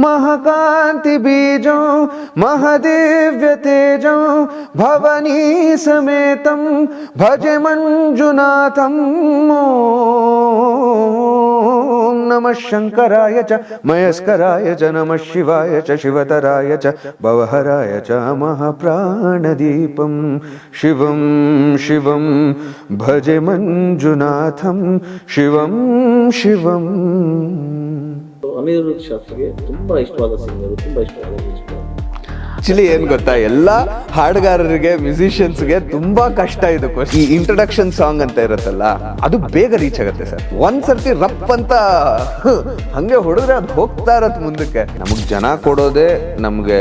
महाकांति बीजों महदिव्य तेजों भवनी समेतं भजे मंजुनाथं ओम नमः शंकराय च मयस्कराय च नमः शिवाय च शिवतराय च भवहराय च महाप्राणदीपं शिवं शिवं भजे मंजुनाथं शिवं शिवं. ಅನಿರುದ್ಧ್ ಶಾಸ್ತ್ರಿಗೆ ತುಂಬಾ ಇಷ್ಟವಾದ ಸಿಂಗರು, ತುಂಬಾ ಇಷ್ಟವಾದ ಮ್ಯೂಸಿಕ್. ಆಕ್ಚುಲಿ ಏನ್ ಗೊತ್ತಾ, ಎಲ್ಲಾ ಹಾಡುಗಾರರಿಗೆ ಮ್ಯೂಸಿಷಿಯನ್ಸ್ಗೆ ತುಂಬಾ ಕಷ್ಟ ಇದು. ಈ ಇಂಟ್ರೊಡಕ್ಷನ್ ಸಾಂಗ್ ಅಂತ ಇರುತ್ತಲ್ಲ, ಅದು ಬೇಗ ರೀಚ್ ಆಗುತ್ತೆ ಸರ್. ಒಂದ್ಸರ್ತಿ ರಪ್ ಅಂತ ಹಂಗೆ ಹೊಡೆದ್ರೆ ಅದು ಹೋಗ್ತಾ ಇರತ್ ಮುಂದಕ್ಕೆ. ನಮಗ್ ಜನ ಕೊಡೋದೇ ನಮ್ಗೆ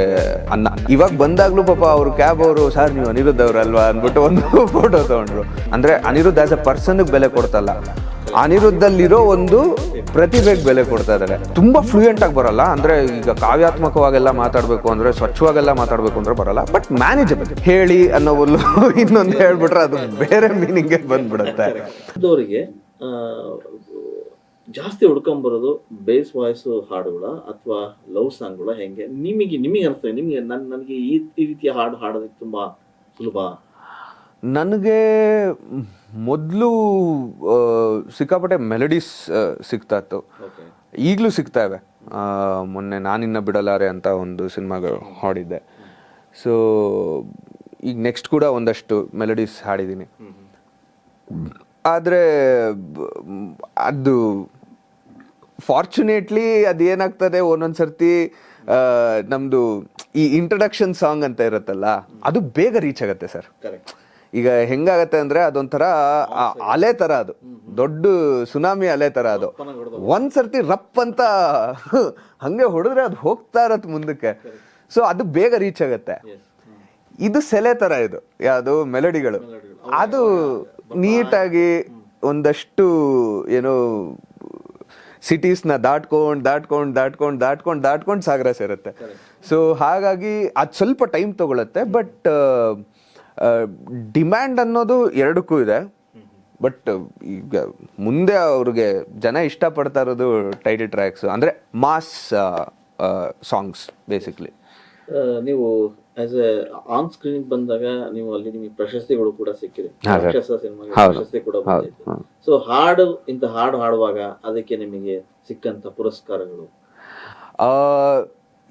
ಅನ್ನ. ಇವಾಗ ಬಂದಾಗ್ಲೂ ಪಾಪ ಅವ್ರು ಕ್ಯಾಬ್ ಅವರು, ಸರ್ ನೀವು ಅನಿರುದ್ಧ್ ಅವ್ರಲ್ವಾ ಅನ್ಬಿಟ್ಟು ಒಂದು ಫೋಟೋ ತಗೊಂಡ್ರು. ಅಂದ್ರೆ ಅನಿರುದ್ಧ್ ಆಸ್ ಅ ಪರ್ಸನ್ ಬೆಲೆ ಕೊಡ್ತಲ್ಲ, ಅನಿರುದ್ಧಲ್ಲಿರೋ ಒಂದು ಪ್ರತಿಭೆಗೆ ಬೆಲೆ ಕೊಡ್ತಾ ಇದ್ದಾರೆ. ತುಂಬಾ ಫ್ಲೂಯೆಂಟ್ ಆಗಿ ಬರಲ್ಲ, ಅಂದ್ರೆ ಈಗ ಕಾವ್ಯಾತ್ಮಕವಾಗೆಲ್ಲ ಮಾತಾಡ್ಬೇಕು ಅಂದ್ರೆ, ಸ್ವಚ್ಛವಾಗೆಲ್ಲ ಮಾತಾಡ್ಬೇಕು ಅಂದ್ರೆ ಬರಲ್ಲ, ಬಟ್ ಮ್ಯಾನೇಜಬಲ್. ಹೇಳಿ ಅನ್ನೋ ಇನ್ನೊಂದು ಹೇಳ್ಬಿಟ್ರೆ ಅದು ಬೇರೆ ಮೀನಿಂಗ್ ಬಂದ್ಬಿಡುತ್ತೆ. ಅವರಿಗೆ ಜಾಸ್ತಿ ಹುಡ್ಕೊಂಬರೋದು ಬೇಸ್ ವಾಯ್ಸ್ ಹಾಡುಗಳ ಅಥವಾ ಲವ್ ಸಾಂಗ್ಗಳ? ಹೆಂಗೆ ನಿಮಗೆ ಅನಿಸ್ತದೆ? ನನಗೆ ಈ ರೀತಿಯ ಹಾಡು ಹಾಡೋದಕ್ಕೆ ತುಂಬಾ ಸುಲಭ. ನನಗೆ ಮೊದಲು ಸಿಕ್ಕಾಪಟ್ಟೆ ಮೆಲಡೀಸ್ ಸಿಗ್ತಾ ಇತ್ತು, ಈಗಲೂ ಸಿಗ್ತಾ ಇವೆ. ಮೊನ್ನೆ ನಾನಿನ್ನ ಬಿಡಲಾರೆ ಅಂತ ಒಂದು ಸಿನಿಮಾಗಳು ಹಾಡಿದ್ದೆ. ಸೊ ಈಗ ನೆಕ್ಸ್ಟ್ ಕೂಡ ಒಂದಷ್ಟು ಮೆಲಡೀಸ್ ಹಾಡಿದ್ದೀನಿ. ಆದರೆ ಅದು ಫಾರ್ಚುನೇಟ್ಲಿ ಅದೇನಾಗ್ತದೆ, ಒಂದೊಂದ್ಸರ್ತಿ ನಮ್ಮದು ಈ ಇಂಟ್ರಡಕ್ಷನ್ ಸಾಂಗ್ ಅಂತ ಇರುತ್ತಲ್ಲ, ಅದು ಬೇಗ ರೀಚ್ ಆಗುತ್ತೆ ಸರ್. ಈಗ ಹೆಂಗಾಗತ್ತೆ ಅಂದ್ರೆ, ಅದೊಂಥರ ಅಲೆ ತರ, ಅದು ದೊಡ್ಡ ಸುನಾಮಿ ಅಲೆ ತರ. ಅದು ಒಂದ್ಸರ್ತಿ ರಪ್ ಅಂತ ಹಂಗೆ ಹೊಡೆದ್ರೆ ಅದು ಹೋಗ್ತಾ ಇರತ್ ಮುಂದಕ್ಕೆ. ಸೊ ಅದು ಬೇಗ ರೀಚ್ ಆಗತ್ತೆ. ಇದು ಸೆಲೆ ತರ, ಇದು ಯಾವುದು ಮೆಲಡಿಗಳು, ಅದು ನೀಟಾಗಿ ಒಂದಷ್ಟು ಏನೋ ಸಿಟೀಸ್ನ ದಾಟ್ಕೊಂಡು ಸಾಗರ ಸೇರುತ್ತೆ. ಸೊ ಹಾಗಾಗಿ ಅದು ಸ್ವಲ್ಪ ಟೈಮ್ ತಗೊಳತ್ತೆ. ಬಟ್ ಡಿಮ್ಯಾಂಡ್ ಅನ್ನೋದು ಎರಡಕ್ಕೂ ಇದೆ. ಬಟ್ ಈಗ ಮುಂದೆ ಅವ್ರಿಗೆ ಜನ ಇಷ್ಟಪಡ್ತಾ ಇರೋದು ಟೈಟಲ್ ಟ್ರ್ಯಾಕ್ಸ್, ಅಂದ್ರೆ ಮಾಸ್ ಸಾಂಗ್ಸ್ ಬೇಸಿಕ್ಲಿ. ನೀವು ಆಸ್ ಎ ಆನ್ ಸ್ಕ್ರೀನ್ ಬಂದಾಗ ನೀವು ಅಲ್ಲಿ ನಿಮಗೆ ಪ್ರಶಸ್ತಿಗಳು ಕೂಡ ಸಿಕ್ಕಿದೆ, ಪ್ರಶಸ್ತಿ ಕೂಡ ಬಂದಿದೆ. ಸೊ ಇಂಥ ಹಾಡು ಹಾಡುವಾಗ ಅದಕ್ಕೆ ನಿಮಗೆ ಸಿಕ್ಕಂತ ಪುರಸ್ಕಾರಗಳು?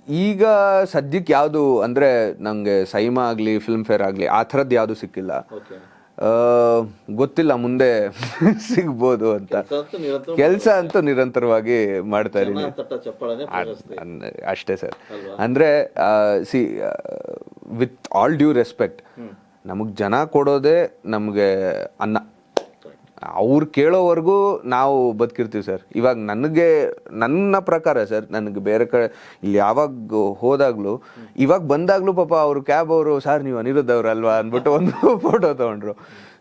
ಈಗ ಸದ್ಯಕ್ಕೆ ಯಾವುದು ಅಂದ್ರೆ, ನಂಗೆ ಸೈಮಾ ಆಗ್ಲಿ ಫಿಲ್ಮ್ ಫೇರ್ ಆಗ್ಲಿ ಆ ಥರದ್ದು ಯಾವುದು ಸಿಕ್ಕಿಲ್ಲ. ಗೊತ್ತಿಲ್ಲ ಮುಂದೆ ಸಿಗ್ಬೋದು ಅಂತ. ಕೆಲಸ ಅಂತೂ ನಿರಂತರವಾಗಿ ಮಾಡ್ತಾ ಇದ್ದೀನಿ ಅಷ್ಟೇ ಸರ್. ಅಂದ್ರೆ see, with all due respect, ನಮಗ್ ಜನ ಕೊಡೋದೇ ನಮ್ಗೆ ಅನ್ನ. ಅವ್ರು ಕೇಳೋವರೆಗೂ ನಾವು ಬದುಕಿರ್ತೀವಿ ಸರ್. ಇವಾಗ ನನ್ನ ಪ್ರಕಾರ ಸರ್, ನನಗೆ ಬೇರೆ ಕಡೆ ಇಲ್ಲಿ ಯಾವಾಗ ಹೋದಾಗ್ಲೂ, ಇವಾಗ ಬಂದಾಗ್ಲೂ ಪಾಪ ಅವರು ಕ್ಯಾಬ್ ಅವರು, ಸರ್ ನೀವು ಅನಿರುದ್ಧ್ ಅವ್ರಲ್ವಾ ಅನ್ಬಿಟ್ಟು ಒಂದು ಫೋಟೋ ತಗೊಂಡ್ರು.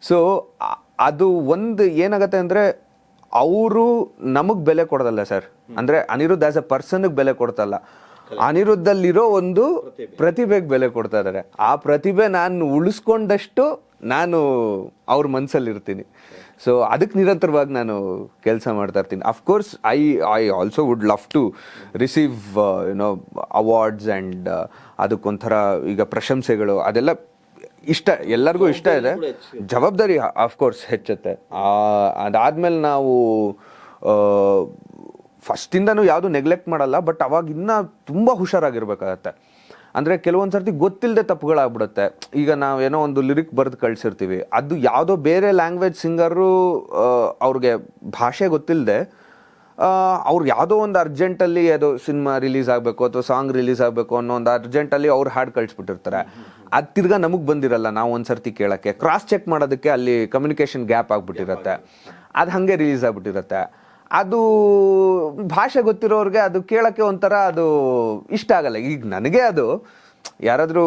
ಸೊ ಅದು ಒಂದು ಏನಾಗತ್ತೆ ಅಂದ್ರೆ, ಅವರು ನಮಗ್ ಬೆಲೆ ಕೊಡೋದಲ್ಲ ಸರ್. ಅಂದ್ರೆ ಅನಿರುದ್ಧ್ ಆಸ್ ಅ ಪರ್ಸನ್ಗೆ ಬೆಲೆ ಕೊಡ್ತಲ್ಲ, ಅನಿರುದ್ಧಲ್ಲಿರೋ ಒಂದು ಪ್ರತಿಭೆಗೆ ಬೆಲೆ ಕೊಡ್ತಾ ಇದಾರೆ. ಆ ಪ್ರತಿಭೆ ನಾನು ಉಳಿಸ್ಕೊಂಡಷ್ಟು ನಾನು ಅವ್ರ ಮನ್ಸಲ್ಲಿ ಇರ್ತೀನಿ. ಸೊ ಅದಕ್ಕೆ ನಿರಂತರವಾಗಿ ನಾನು ಕೆಲಸ ಮಾಡ್ತಾ ಇರ್ತೀನಿ. Of course I also would love to receive awards and ಅದಕ್ಕೊಂಥರ ಈಗ ಪ್ರಶಂಸೆಗಳು ಅದೆಲ್ಲ ಇಷ್ಟ, ಎಲ್ಲರಿಗೂ ಇಷ್ಟ ಇದೆ. ಜವಾಬ್ದಾರಿ ಅಫ್ಕೋರ್ಸ್ ಹೆಚ್ಚುತ್ತೆ. ಅದಾದ್ಮೇಲೆ ನಾವು ಫಸ್ಟಿಂದನೂ ಯಾವುದು ನೆಗ್ಲೆಕ್ಟ್ ಮಾಡಲ್ಲ, ಬಟ್ ಅವಾಗ ಇನ್ನೂ ತುಂಬ ಹುಷಾರಾಗಿರ್ಬೇಕಾಗತ್ತೆ. ಅಂದರೆ ಕೆಲವೊಂದು ಗೊತ್ತಿಲ್ಲದೆ ತಪ್ಪುಗಳಾಗ್ಬಿಡುತ್ತೆ. ಈಗ ನಾವೇನೋ ಒಂದು ಲಿರಿಕ್ ಬರೆದು ಕಳಿಸಿರ್ತೀವಿ, ಅದು ಯಾವುದೋ ಬೇರೆ ಲ್ಯಾಂಗ್ವೇಜ್ ಸಿಂಗರು, ಅವ್ರಿಗೆ ಭಾಷೆ ಗೊತ್ತಿಲ್ಲದೆ ಅವ್ರಿಗೆ ಯಾವುದೋ ಒಂದು ಅರ್ಜೆಂಟಲ್ಲಿ ಅದು ಸಿನಿಮಾ ರಿಲೀಸ್ ಆಗಬೇಕು ಅಥವಾ ಸಾಂಗ್ ರಿಲೀಸ್ ಆಗಬೇಕು ಅನ್ನೋ ಒಂದು ಅರ್ಜೆಂಟಲ್ಲಿ ಅವ್ರು ಹಾಡು ಕಳಿಸ್ಬಿಟ್ಟಿರ್ತಾರೆ. ಅದು ತಿರ್ಗಾ ನಮಗೆ ಬಂದಿರಲ್ಲ, ನಾವು ಒಂದ್ಸರ್ತಿ ಕೇಳೋಕ್ಕೆ ಕ್ರಾಸ್ ಚೆಕ್ ಮಾಡೋದಕ್ಕೆ ಅಲ್ಲಿ ಕಮ್ಯುನಿಕೇಷನ್ ಗ್ಯಾಪ್ ಆಗಿಬಿಟ್ಟಿರತ್ತೆ. ಅದು ಹಾಗೆ ರಿಲೀಸ್ ಆಗಿಬಿಟ್ಟಿರತ್ತೆ. ಅದು ಭಾಷೆ ಗೊತ್ತಿರೋರಿಗೆ ಅದು ಕೇಳೋಕ್ಕೆ ಒಂಥರ ಅದು ಇಷ್ಟ ಆಗಲ್ಲ. ಈಗ ನನಗೆ ಅದು ಯಾರಾದರೂ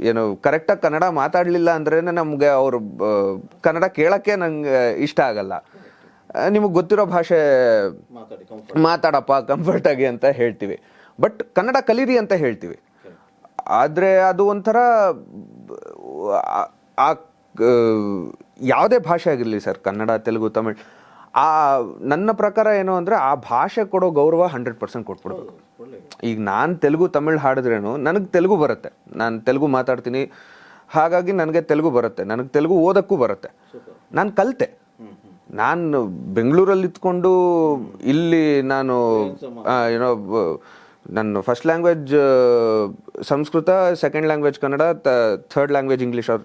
ಏನು ಕರೆಕ್ಟಾಗಿ ಕನ್ನಡ ಮಾತಾಡಲಿಲ್ಲ ಅಂದ್ರೇ ನಮಗೆ ಅವರು ಕನ್ನಡ ಕೇಳೋಕ್ಕೆ ನಂಗೆ ಇಷ್ಟ ಆಗಲ್ಲ. ನಿಮಗೆ ಗೊತ್ತಿರೋ ಭಾಷೆ ಮಾತಾಡಪ್ಪ ಕಂಫರ್ಟಾಗಿ ಅಂತ ಹೇಳ್ತೀವಿ, ಬಟ್ ಕನ್ನಡ ಕಲೀರಿ ಅಂತ ಹೇಳ್ತೀವಿ. ಆದರೆ ಅದು ಒಂಥರ ಯಾವುದೇ ಭಾಷೆ ಆಗಿರಲಿ ಸರ್, ಕನ್ನಡ ತೆಲುಗು ತಮಿಳ್, ನನ್ನ ಪ್ರಕಾರ ಏನು ಅಂದರೆ ಆ ಭಾಷೆ ಕೊಡೋ ಗೌರವ 100% ಕೊಟ್ಬಿಡ್ಬೇಕು. ಈಗ ನಾನು ತೆಲುಗು ತಮಿಳ್ ಹಾಡಿದ್ರೇನು ನನಗೆ ತೆಲುಗು ಬರುತ್ತೆ, ನಾನು ತೆಲುಗು ಮಾತಾಡ್ತೀನಿ, ಹಾಗಾಗಿ ನನಗೆ ತೆಲುಗು ಬರುತ್ತೆ, ನನಗೆ ತೆಲುಗು ಓದಕ್ಕೂ ಬರುತ್ತೆ. ನಾನು ಕಲಿತೆ, ನಾನು ಬೆಂಗಳೂರಲ್ಲಿ ಇತ್ಕೊಂಡು ಇಲ್ಲಿ ನಾನು ಏನೋ ನನ್ನ first language Sanskrit, second language Kannada, third language English, or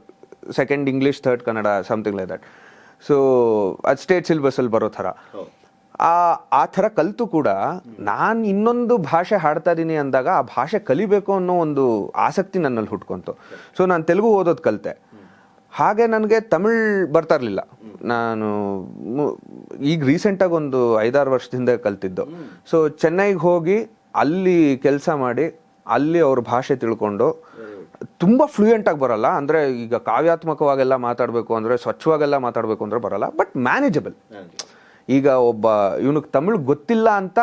second English, third Kannada, something like that. So ಅದು ಸ್ಟೇಟ್ ಸಿಲೆಬಸ್ಸಲ್ಲಿ ಬರೋ ಥರ ಆ ಥರ ಕಲಿತು ಕೂಡ ನಾನು ಇನ್ನೊಂದು ಭಾಷೆ ಹಾಡ್ತಾ ಇದ್ದೀನಿ ಅಂದಾಗ ಆ ಭಾಷೆ ಕಲಿಬೇಕು ಅನ್ನೋ ಒಂದು ಆಸಕ್ತಿ ನನ್ನಲ್ಲಿ ಹುಟ್ಕೊಂತು. ಸೊ ನಾನು ತೆಲುಗು ಓದೋದು ಕಲಿತೆ. ಹಾಗೆ ನನಗೆ ತಮಿಳ್ ಬರ್ತಾ ಇರಲಿಲ್ಲ. ನಾನು ಈಗ ರೀಸೆಂಟಾಗಿ ಒಂದು 5-6 ವರ್ಷದಿಂದ ಕಲ್ತಿದ್ದು. ಸೊ ಚೆನ್ನೈಗೆ ಹೋಗಿ ಅಲ್ಲಿ ಕೆಲಸ ಮಾಡಿ ಅಲ್ಲಿ ಅವ್ರ ಭಾಷೆ ತಿಳ್ಕೊಂಡು ತುಂಬ ಫ್ಲೂಯೆಂಟ್ ಆಗಿ ಬರಲ್ಲ, ಅಂದರೆ ಈಗ ಕಾವ್ಯಾತ್ಮಕವಾಗೆಲ್ಲ ಮಾತಾಡಬೇಕು ಅಂದರೆ, ಸ್ವಚ್ಛವಾಗೆಲ್ಲ ಮಾತಾಡಬೇಕು ಅಂದರೆ ಬರಲ್ಲ, ಬಟ್ ಮ್ಯಾನೇಜಬಲ್. ಈಗ ಒಬ್ಬ ಇವನಿಗೆ ತಮಿಳು ಗೊತ್ತಿಲ್ಲ ಅಂತ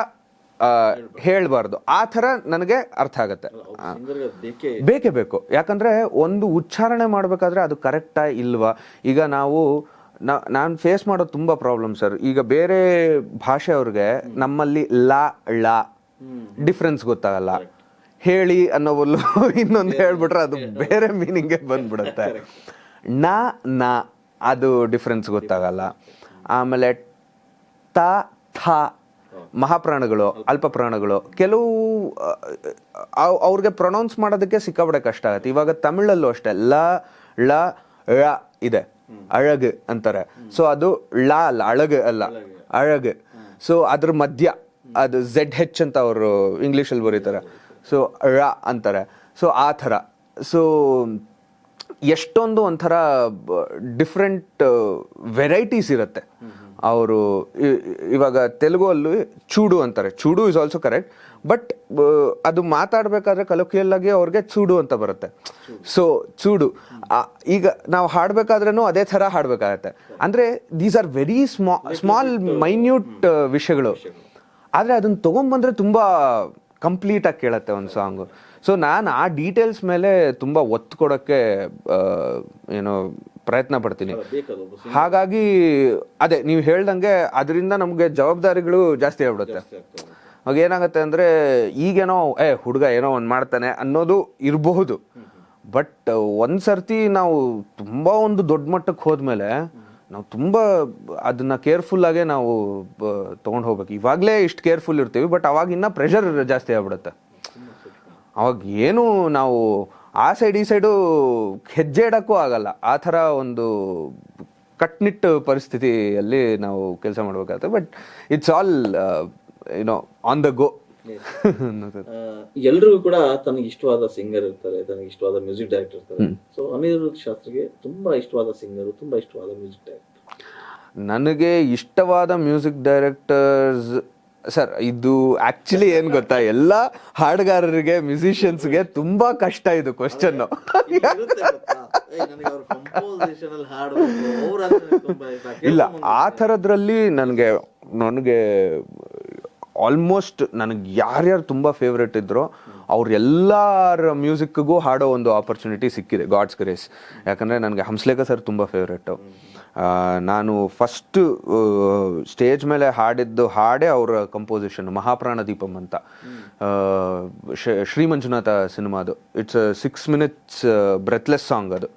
ಹೇಳ್ಬಾರ್ದು, ಆ ಥರ ನನಗೆ ಅರ್ಥ ಆಗತ್ತೆ. ಬೇಕೇ ಬೇಕು, ಯಾಕಂದರೆ ಒಂದು ಉಚ್ಚಾರಣೆ ಮಾಡಬೇಕಾದ್ರೆ ಅದು ಕರೆಕ್ಟಾ ಇಲ್ವಾ. ಈಗ ನಾನು ಫೇಸ್ ಮಾಡೋದು ತುಂಬ ಪ್ರಾಬ್ಲಮ್ ಸರ್. ಈಗ ಬೇರೆ ಭಾಷೆಯವ್ರಿಗೆ ನಮ್ಮಲ್ಲಿ ಲಾ ಳ ಡಿಫ್ರೆನ್ಸ್ ಗೊತ್ತಾಗಲ್ಲ, ಹೇಳಿ ಅನ್ನೋವಲ್ಲು ಇನ್ನೊಂದು ಹೇಳ್ಬಿಟ್ರೆ ಅದು ಬೇರೆ ಮೀನಿಂಗೇ ಬಂದ್ಬಿಡುತ್ತೆ. ನ ಅದು ಡಿಫ್ರೆನ್ಸ್ ಗೊತ್ತಾಗಲ್ಲ. ಆಮೇಲೆ ತ ಥ ಮಹಾಪ್ರಾಣಗಳು, ಅಲ್ಪ ಪ್ರಾಣಗಳು, ಕೆಲವು ಅವ್ರಿಗೆ ಪ್ರೊನೌನ್ಸ್ ಮಾಡೋದಕ್ಕೆ ಸಿಕ್ಕಾಪಟ್ಟೆ ಕಷ್ಟ ಆಗುತ್ತೆ. ಇವಾಗ ತಮಿಳಲ್ಲೂ ಅಷ್ಟೇ ಲ ಳ ಳ ಇದೆ, ಅಳಗ್ ಅಂತಾರೆ. ಸೊ ಅದು ಳ ಅಲ್ಲ, ಅಳಗ್ ಅಲ್ಲ, ಅಳಗ್. ಸೊ ಅದ್ರ ಮಧ್ಯ ಅದು ZH ಅಂತ ಅವರು ಇಂಗ್ಲೀಷಲ್ಲಿ ಬರೀತಾರೆ. ಸೊ ಳ ಅಂತಾರೆ. ಸೊ ಆ ಥರ. ಸೊ ಎಷ್ಟೊಂದು ಒಂಥರ ಡಿಫ್ರೆಂಟ್ ವೆರೈಟೀಸ್ ಇರುತ್ತೆ. ಅವರು ಇವಾಗ ತೆಲುಗಲ್ಲಿ ಚೂಡು ಅಂತಾರೆ, ಚೂಡು ಇಸ್ ಆಲ್ಸೋ ಕರೆಕ್ಟ್, ಬಟ್ ಅದು ಮಾತಾಡಬೇಕಾದ್ರೆ ಕಲೋಕಿಯಲ್ ಆಗಿ ಅವ್ರಿಗೆ ಚೂಡು ಅಂತ ಬರುತ್ತೆ. ಸೊ ಚೂಡು ಈಗ ನಾವು ಹಾಡ್ಬೇಕಾದ್ರೂ ಅದೇ ಥರ ಹಾಡ್ಬೇಕಾಗತ್ತೆ. ಅಂದರೆ these are very small minute ವಿಷಯಗಳು, ಆದರೆ ಅದನ್ನ ತೊಗೊಂಬಂದ್ರೆ ತುಂಬ ಕಂಪ್ಲೀಟಾಗಿ ಕೇಳತ್ತೆ ಒಂದು ಸಾಂಗು. ಸೊ ನಾನು ಆ ಡೀಟೇಲ್ಸ್ ಮೇಲೆ ತುಂಬ ಒತ್ತು ಕೊಡೋಕ್ಕೆ ಏನೋ ಪ್ರಯತ್ನ ಪಡ್ತೀನಿ. ಹಾಗಾಗಿ ಅದೇ ನೀವು ಹೇಳ್ದಂಗೆ ಅದರಿಂದ ನಮಗೆ ಜವಾಬ್ದಾರಿಗಳು ಜಾಸ್ತಿ ಆಗ್ಬಿಡುತ್ತೆ. ಅವಾಗ ಏನಾಗುತ್ತೆ ಅಂದರೆ ಈಗೇನೋ ಹುಡುಗ ಏನೋ ಒಂದು ಮಾಡ್ತಾನೆ ಅನ್ನೋದು ಇರಬಹುದು, ಬಟ್ ಒಂದು ಸರ್ತಿ ನಾವು ತುಂಬ ಒಂದು ದೊಡ್ಡ ಮಟ್ಟಕ್ಕೆ ಹೋದ್ಮೇಲೆ ನಾವು ತುಂಬ ಅದನ್ನ ಕೇರ್ಫುಲ್ಲಾಗೆ ನಾವು ತೊಗೊಂಡು ಹೋಗ್ಬೇಕು. ಇವಾಗಲೇ ಇಷ್ಟು ಕೇರ್ಫುಲ್ ಇರ್ತೀವಿ, ಬಟ್ ಅವಾಗ ಇನ್ನೂ ಪ್ರೆಷರ್ ಜಾಸ್ತಿ ಆಗ್ಬಿಡುತ್ತೆ. ಅವಾಗ ಏನು ನಾವು ಆ ಸೈಡ್ ಈ ಸೈಡು ಹೆಜ್ಜೆ ಇಡೋಕ್ಕೂ ಆಗಲ್ಲ. ಆ ಥರ ಒಂದು ಕಟ್ನಿಟ್ಟು ಪರಿಸ್ಥಿತಿಯಲ್ಲಿ ನಾವು ಕೆಲಸ ಮಾಡಬೇಕಾಗುತ್ತೆ. But it's all on the go. ಎಲ್ರಿಗೂ ಕೂಡ ತನಗೆ ಇಷ್ಟವಾದ ಸಿಂಗರ್ ಇರ್ತಾರೆ, ತನಗೆ ಇಷ್ಟವಾದ ಮ್ಯೂಸಿಕ್ ಡೈರೆಕ್ಟರ್ ಇರ್ತಾರೆ. ಸೊ ಅನಿರುದ್ಧ್ ಶಾಸ್ತ್ರಿಗೆ ತುಂಬಾ ಇಷ್ಟವಾದ ಸಿಂಗರ್, ತುಂಬಾ ಇಷ್ಟವಾದ ಮ್ಯೂಸಿಕ್ ಡೈರೆಕ್ಟರ್. ನನಗೆ ಇಷ್ಟವಾದ ಮ್ಯೂಸಿಕ್ ಡೈರೆಕ್ಟರ್ಸ್ ಸರ್, ಇದು ಆಕ್ಚುಲಿ ಏನ್ ಗೊತ್ತಾ, ಎಲ್ಲ ಹಾಡುಗಾರರಿಗೆ ಮ್ಯೂಸಿಷಿಯನ್ಸ್ಗೆ ತುಂಬಾ ಕಷ್ಟ ಇದು ಕ್ವಶನ್. ಇಲ್ಲ, ಆ ಥರದ್ರಲ್ಲಿ ನನಗೆ ಆಲ್ಮೋಸ್ಟ್ ನನಗೆ ಯಾರ್ಯಾರು ತುಂಬ ಫೇವ್ರೆಟ್ ಇದ್ರೋ ಅವ್ರೆಲ್ಲರ ಮ್ಯೂಸಿಕ್ಗೂ ಹಾಡೋ ಒಂದು ಆಪರ್ಚುನಿಟಿ ಸಿಕ್ಕಿದೆ, ಗಾಡ್ಸ್ ಗ್ರೇಸ್. ಯಾಕಂದರೆ ನನಗೆ ಹಂಸಲೇಖ ಸರ್ ತುಂಬ ಫೇವ್ರೆಟ್ಟು. ನಾನು ಫಸ್ಟ್ ಸ್ಟೇಜ್ ಮೇಲೆ ಹಾಡಿದ್ದು ಹಾಡೇ ಅವರ ಕಂಪೋಸಿಷನ್, ಮಹಾಪ್ರಾಣ ದೀಪಂ ಅಂತ, ಶ್ರೀ ಮಂಜುನಾಥ ಸಿನಿಮಾದು. It's 6 minutes breathless song. ಅದು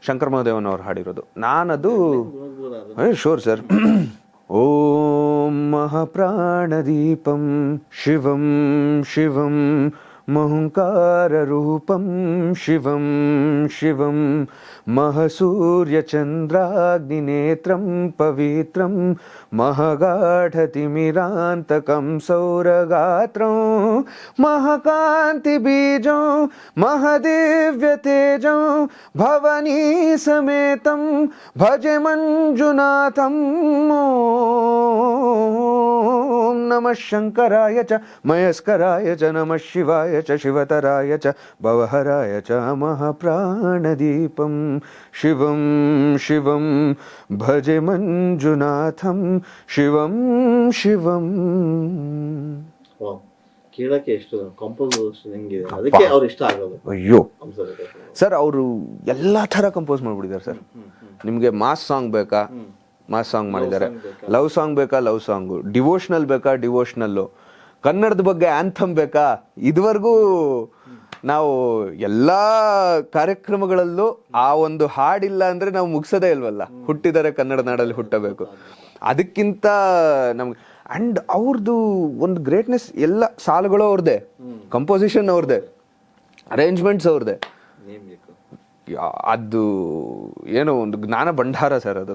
ಶಂಕರ್ ಮಹಾದೇವನ್ ಅವ್ರು ಹಾಡಿರೋದು. ನಾನದು ಶೋರ್ ಸರ್. ಓಂ ಮಹಾಪ್ರಾಣದೀಪಂ ಶಿವಂ ಶಿವಂ ಮಹುಂಕಾರರೂಪಂ ಶಿವಂ ಶಿವಂ ಮಹಸೂರ್ಯಚಂದ್ರಾಗ್ನಿನೇತ್ರಂ ಪವಿತ್ರಂ ಮಹಗಾಢತಿಮಿರಾಂತಕಂ ಸೌರಗಾತ್ರಂ ಮಹಾಕಾಂತಿಬೀಜಂ ಮಹದಿವ್ಯತೇಜಂ ಭವನೀ ಸಮೇತಂ ಭಜೆ ಮಂಜುನಾಥಂ. ಓಂ ನಮಃ ಶಂಕರಾಯ ಚ ಮಯಸ್ಕರಾಯ ಚ ನಮಃ ಶಿವಾಯ ಚ ಶಿವತರಾಯ ಚ ಭವಹರಾಯ ಚ ಮಹಾಪ್ರಾಣದೀಪಂ ಶಿವಂ ಶಿವಂ ಭಜೆ ಮಂಜುನಾಥಂ ಶಿವಂ ಶಿವಂ. ಕೇಳಕ್ಕೆ ಎಷ್ಟು ಕಂಪೋಸಿಷನ್ ಹೆಂಗಿದೆ, ಅದಕ್ಕೆ ಅವ್ರು ಇಷ್ಟ ಆಗೋದು. ಅಯ್ಯೋ ಸರ್, ಅವರು ಎಲ್ಲ ಥರ ಕಂಪೋಸ್ ಮಾಡ್ಬಿಟ್ಟಿದ್ದಾರೆ ಸರ್. ನಿಮಗೆ ಮಾಸ್ ಸಾಂಗ್ ಬೇಕಾ, ಮಾಸ್ ಸಾಂಗ್ ಮಾಡಿದ್ದಾರೆ. ಲವ್ ಸಾಂಗ್ ಬೇಕಾ ಲವ್ ಸಾಂಗು, ಡಿವೋಷನಲ್ ಬೇಕಾ ಡಿವೋಷನಲ್ಲು, ಕನ್ನಡದ ಬಗ್ಗೆ ಆಂಥಮ್ ಬೇಕಾ, ಇದುವರೆಗೂ ನಾವು ಎಲ್ಲ ಕಾರ್ಯಕ್ರಮಗಳಲ್ಲೂ ಆ ಒಂದು ಹಾಡಿಲ್ಲ ಅಂದ್ರೆ ನಾವು ಮುಗಿಸೋದೇ ಇಲ್ವಲ್ಲ. ಹುಟ್ಟಿದರೆ ಕನ್ನಡ ನಾಡಲ್ಲಿ ಹುಟ್ಟಬೇಕು, ಅದಕ್ಕಿಂತ ನಮ್ಗೆ ಅಂಡ್ ಅವ್ರದ್ದು ಒಂದು ಗ್ರೇಟ್ನೆಸ್. ಎಲ್ಲ ಸಾಲುಗಳು ಅವ್ರದ್ದೇ, ಕಂಪೋಸಿಷನ್ ಅವ್ರದ್ದೇ, ಅರೇಂಜ್ಮೆಂಟ್ಸ್ ಅವ್ರದ್ದೇ. ಅದು ಏನೋ ಒಂದು ಜ್ಞಾನ ಭಂಡಾರ ಸರ್ ಅದು.